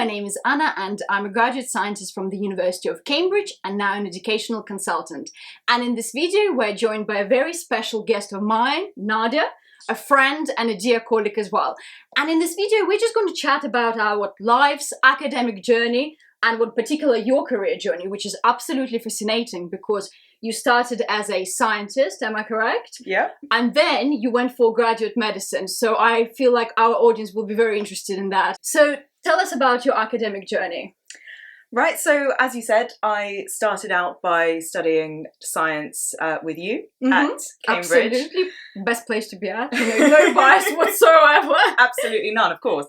my name is Anna and I'm a graduate scientist from the University of Cambridge and now an educational consultant. And in this video, we're joined by a very special guest of mine, Nadia, a friend and a dear colleague as well. And in this video, we're just going to chat about our life's academic journey and what particular your career journey, which is absolutely fascinating because you started as a scientist, am I correct? Yeah. And then you went for graduate medicine. So I feel like our audience will be very interested in that. So tell us about your academic journey. Right, so as you said, I started out by studying science with you at Cambridge. Absolutely. Best place to be at. No bias whatsoever. Absolutely none, of course.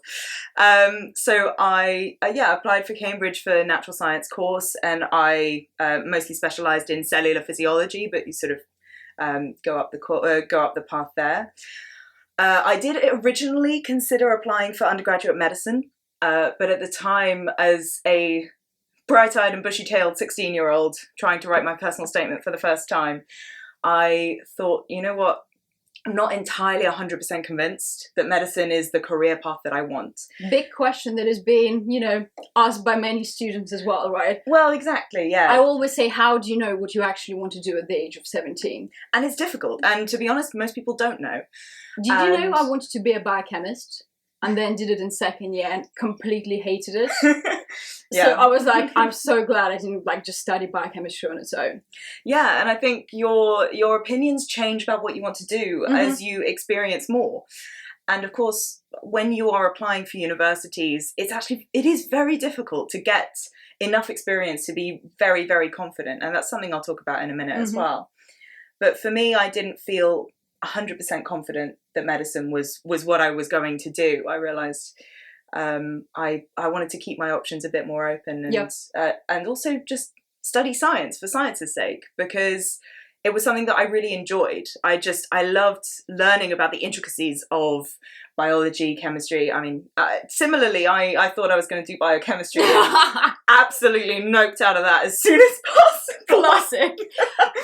So I applied for Cambridge for natural science course, and I mostly specialised in cellular physiology, but you sort of go up the path there. I did originally consider applying for undergraduate medicine, but at the time, as a bright-eyed and bushy-tailed 16-year-old trying to write my personal statement for the first time, I thought, you know what, I'm not entirely 100% convinced that medicine is the career path that I want. Big question that is being, asked by many students as well, right? Well, exactly, yeah. I always say, how do you know what you actually want to do at the age of 17? And it's difficult, and to be honest, most people don't know. Did you know I wanted to be a biochemist? And then did it in second year and completely hated it. Yeah. So I was like, I'm so glad I didn't just study biochemistry on its own. Yeah, and I think your opinions change about what you want to do as you experience more. And of course, when you are applying for universities, it is very difficult to get enough experience to be very, very confident. And that's something I'll talk about in a minute as well. But for me, I didn't feel 100% confident that medicine was what I was going to do. I realised I wanted to keep my options a bit more open and also just study science for science's sake, because it was something that I really enjoyed. I loved learning about the intricacies of biology, chemistry. I mean, similarly, I thought I was going to do biochemistry and absolutely noped out of that as soon as possible. Classic.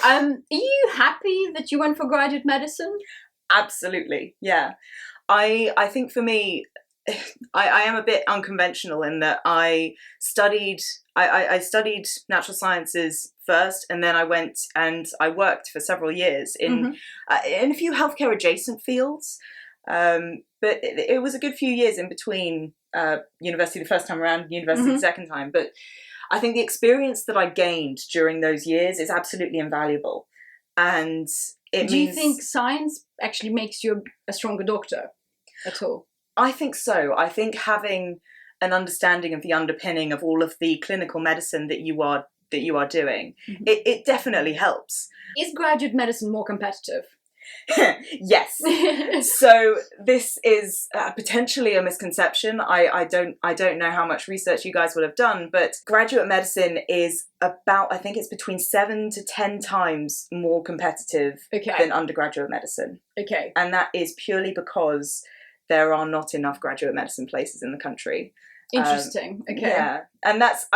Are you happy that you went for graduate medicine? Absolutely, yeah. I think for me, I am a bit unconventional in that I studied natural sciences first, and then I went and I worked for several years in a few healthcare adjacent fields. But it was a good few years in between university the first time around, university the second time. But I think the experience that I gained during those years is absolutely invaluable. And do you think science actually makes you a stronger doctor at all? I think so. I think having an understanding of the underpinning of all of the clinical medicine that you are doing, it definitely helps. Is graduate medicine more competitive? Yes. So this is potentially a misconception. I don't know how much research you guys will have done, but graduate medicine is about, I think it's between 7 to 10 times more competitive than undergraduate medicine. Okay. And that is purely because there are not enough graduate medicine places in the country. Interesting. Okay. Yeah, and that's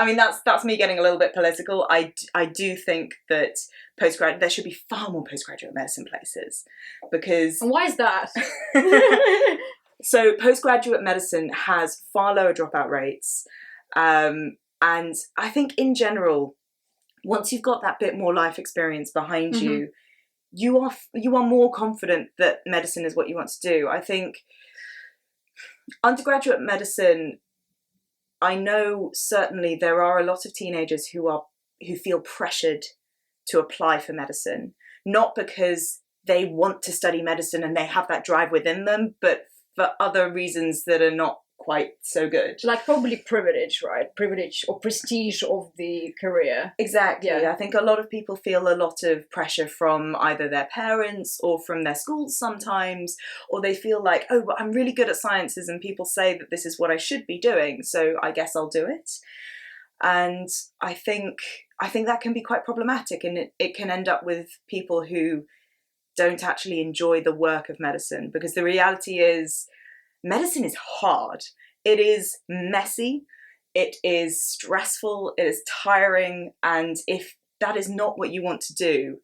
me getting a little bit political. I do think that there should be far more postgraduate medicine places, because. And why is that? So postgraduate medicine has far lower dropout rates, and I think in general, once you've got that bit more life experience behind you, you are more confident that medicine is what you want to do. I think undergraduate medicine, I know certainly there are a lot of teenagers who feel pressured to apply for medicine, not because they want to study medicine and they have that drive within them, but for other reasons that are not quite so good. Like probably privilege, right? Privilege or prestige of the career. Exactly. Yeah. I think a lot of people feel a lot of pressure from either their parents or from their schools sometimes, or they feel like, oh, but I'm really good at sciences and people say that this is what I should be doing, so I guess I'll do it. And I think that can be quite problematic, and it can end up with people who don't actually enjoy the work of medicine, because the reality is medicine is hard. It is messy, it is stressful, it is tiring, and if that is not what you want to do,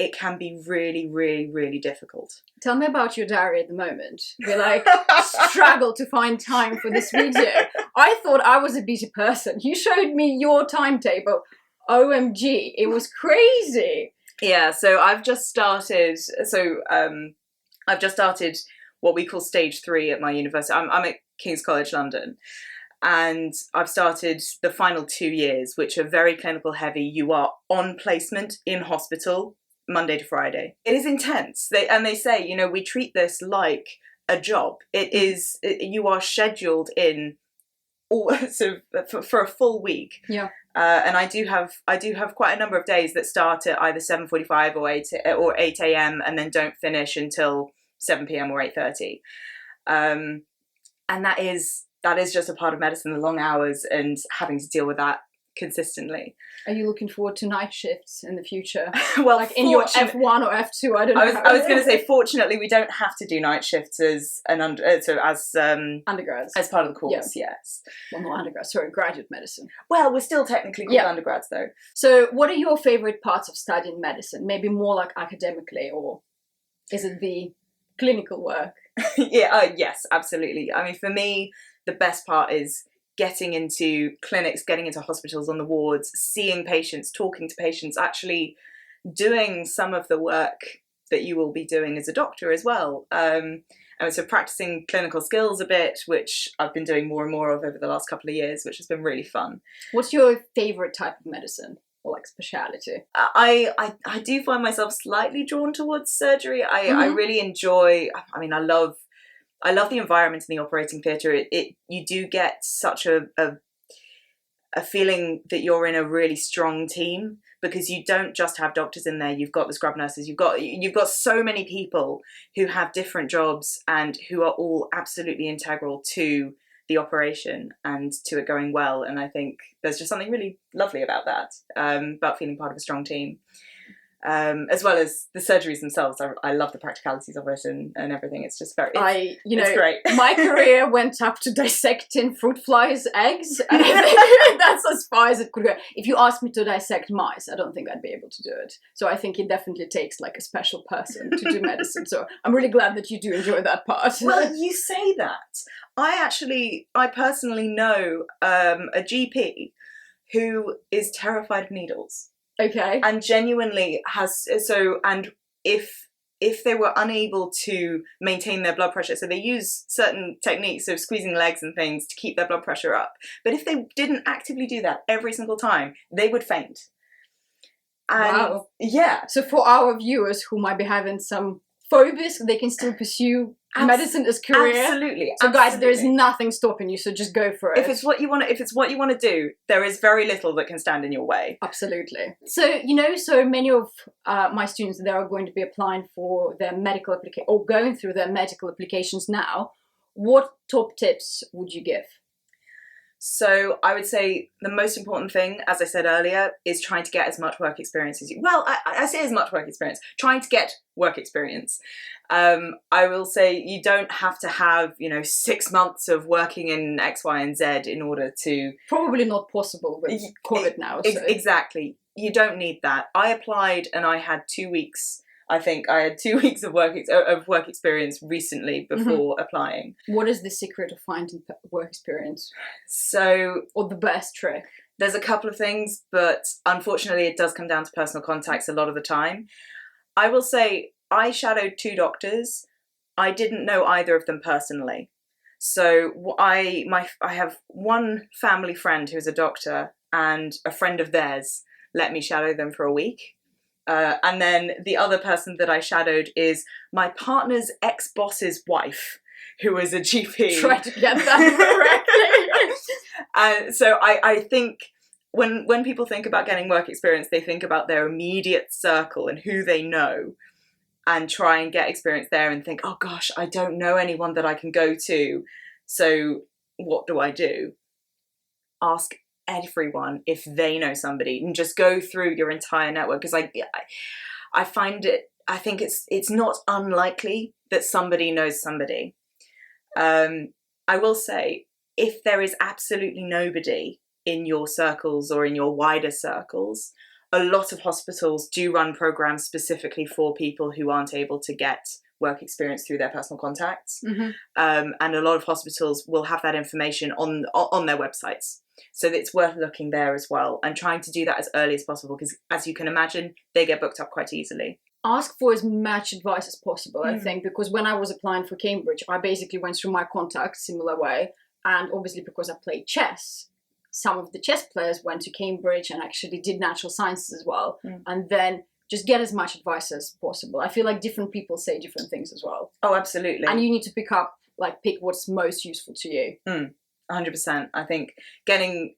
it can be really, really, really difficult. Tell me about your diary at the moment. We like struggle to find time for this video. I thought I was a busy person. You showed me your timetable. OMG, it was crazy. Yeah, so I've just started. I've just started what we call stage 3 at my university. I'm at King's College London, and I've started the final 2 years, which are very clinical heavy. You are on placement in hospital Monday to Friday. It is intense. They say, you know, we treat this like a job. It is. You are scheduled in all sort of for a full week. Yeah. And I do have quite a number of days that start at either 7:45 or 8 a.m. and then don't finish until 7 p.m. or 8:30. And that is just a part of medicine, the long hours and having to deal with that consistently. Are you looking forward to night shifts in the future? Well, like in your F1 or F2, I don't know. I was going to say, fortunately, we don't have to do night shifts as undergrads, as part of the course. Yeah. Yes. Well, not undergrads. Sorry, graduate medicine. Well, we're still technically called undergrads, though. So, what are your favorite parts of studying medicine? Maybe more like academically, or is it the clinical work? Yes, absolutely. I mean, for me, the best part is getting into clinics, getting into hospitals on the wards, seeing patients, talking to patients, actually doing some of the work that you will be doing as a doctor as well. And so practicing clinical skills a bit, which I've been doing more and more of over the last couple of years, which has been really fun. What's your favorite type of medicine or like speciality? I do find myself slightly drawn towards surgery. I really enjoy, I mean, I love the environment in the operating theatre. You do get such a feeling that you're in a really strong team, because you don't just have doctors in there. You've got the scrub nurses. You've got so many people who have different jobs and who are all absolutely integral to the operation and to it going well. And I think there's just something really lovely about that, about feeling part of a strong team. As well as the surgeries themselves. I love the practicalities of it and everything. It's just very, it's great. My career went up to dissecting fruit flies' eggs, and I think that's as far as it could go. If you asked me to dissect mice, I don't think I'd be able to do it. So I think it definitely takes like a special person to do medicine. So I'm really glad that you do enjoy that part. Well, you say that. I personally know a GP who is terrified of needles. Okay. And genuinely and if they were unable to maintain their blood pressure, so they use certain techniques of squeezing legs and things to keep their blood pressure up. But if they didn't actively do that every single time, they would faint. And wow. Yeah. So for our viewers who might be having some phobias, they can still pursue medicine as career. Absolutely. So guys, there is nothing stopping you, so just go for it. If it's what you want to do, there is very little that can stand in your way. Absolutely. So, so many of my students, they are going to be applying for their medical application or going through their medical applications now. What top tips would you give? So I would say the most important thing, as I said earlier, is trying to get as much work experience as you... Well, I say as much work experience. Trying to get work experience. I will say you don't have to have, 6 months of working in X, Y, and Z in order to... Probably not possible with COVID now. So. Exactly. You don't need that. I applied and I had 2 weeks... I think I had 2 weeks of work experience recently before applying. What is the secret of finding work experience? Or the best trick? There's a couple of things, but unfortunately it does come down to personal contacts a lot of the time. I will say I shadowed 2 doctors. I didn't know either of them personally. So I have one family friend who's a doctor, and a friend of theirs let me shadow them for a week. And then the other person that I shadowed is my partner's ex-boss's wife, who was a GP. Try to get that correctly. And so I think when people think about getting work experience, they think about their immediate circle and who they know, and try and get experience there and think, oh gosh, I don't know anyone that I can go to. So what do I do? Ask everyone if they know somebody, and just go through your entire network, because I think it's not unlikely that somebody knows somebody. I will say, if there is absolutely nobody in your circles or in your wider circles, a lot of hospitals do run programs specifically for people who aren't able to get work experience through their personal contacts. And a lot of hospitals will have that information on their websites. So it's worth looking there as well and trying to do that as early as possible, because as you can imagine, they get booked up quite easily. Ask for as much advice as possible, I think, because when I was applying for Cambridge, I basically went through my contacts similar way. And obviously because I played chess, some of the chess players went to Cambridge and actually did natural sciences as well. And then just get as much advice as possible. I feel like different people say different things as well. Oh, absolutely. And you need to pick what's most useful to you. 100%. I think getting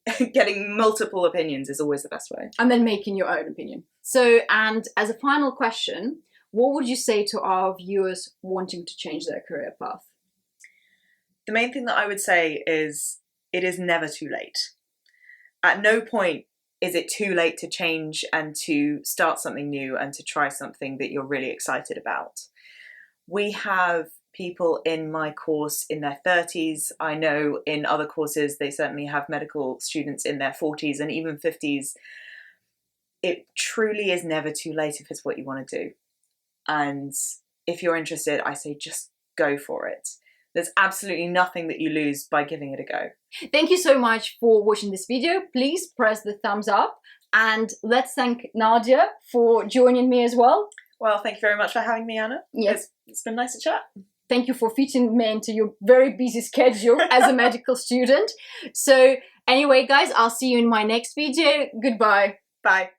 multiple opinions is always the best way. And then making your own opinion. So, and as a final question, what would you say to our viewers wanting to change their career path? The main thing that I would say is it is never too late. At no point is it too late to change and to start something new and to try something that you're really excited about. We have people in my course in their 30s. I know in other courses they certainly have medical students in their 40s and even 50s. It truly is never too late if it's what you want to do. And if you're interested, I say just go for it. There's absolutely nothing that you lose by giving it a go. Thank you so much for watching this video. Please press the thumbs up, and let's thank Nadia for joining me as well. Well, thank you very much for having me, Anna. Yes. It's been nice to chat. Thank you for fitting me into your very busy schedule as a medical student. So anyway, guys, I'll see you in my next video. Goodbye. Bye.